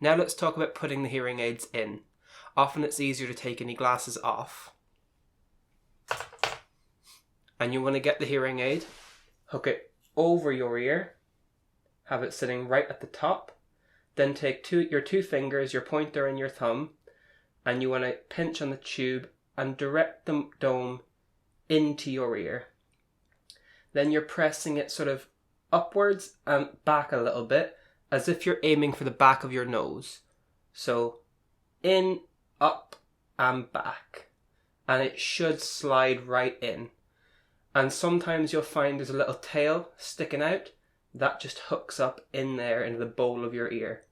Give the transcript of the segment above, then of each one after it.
Now let's talk about putting the hearing aids in. Often it's easier to take any glasses off. And you want to get the hearing aid, hook it over your ear, have it sitting right at the top. Then take your two fingers, your pointer and your thumb, and you want to pinch on the tube and direct the dome into your ear. Then you're pressing it sort of upwards and back a little bit, as if you're aiming for the back of your nose. So in, up and back. And it should slide right in. And sometimes you'll find there's a little tail sticking out. That just hooks up in there into the bowl of your ear.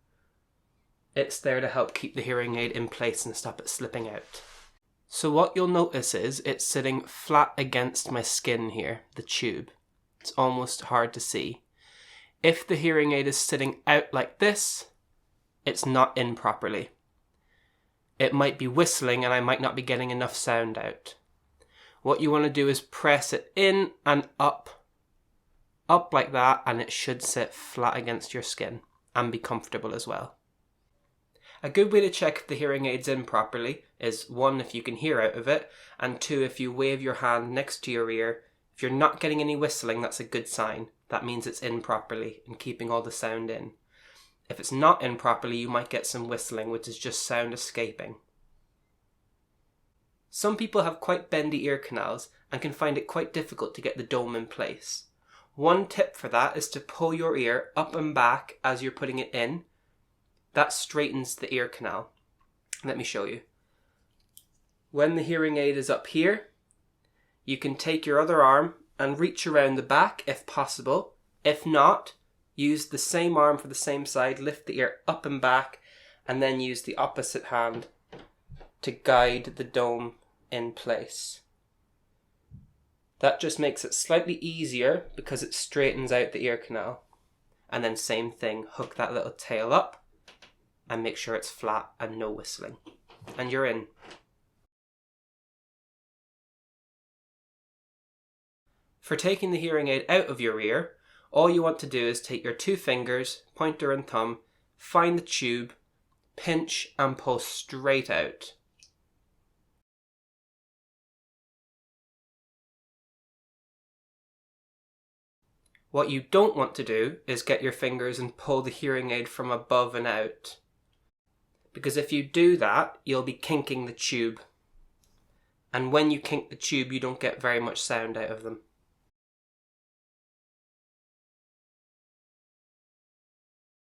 It's there to help keep the hearing aid in place and stop it slipping out. So what you'll notice is it's sitting flat against my skin here, the tube. It's almost hard to see. If the hearing aid is sitting out like this, it's not in properly. It might be whistling and I might not be getting enough sound out. What you want to do is press it in and up like that, and it should sit flat against your skin and be comfortable as well. A good way to check if the hearing aid's in properly is 1, if you can hear out of it, and 2, if you wave your hand next to your ear. If you're not getting any whistling, that's a good sign. That means it's in properly and keeping all the sound in. If it's not in properly, you might get some whistling, which is just sound escaping. Some people have quite bendy ear canals and can find it quite difficult to get the dome in place. One tip for that is to pull your ear up and back as you're putting it in. That straightens the ear canal. Let me show you. When the hearing aid is up here, you can take your other arm and reach around the back if possible. If not, use the same arm for the same side, lift the ear up and back, and then use the opposite hand to guide the dome in place. That just makes it slightly easier because it straightens out the ear canal. And then same thing, hook that little tail up and make sure it's flat and no whistling. And you're in. For taking the hearing aid out of your ear, all you want to do is take your two fingers, pointer and thumb, find the tube, pinch and pull straight out. What you don't want to do is get your fingers and pull the hearing aid from above and out. Because if you do that, you'll be kinking the tube. And when you kink the tube, you don't get very much sound out of them.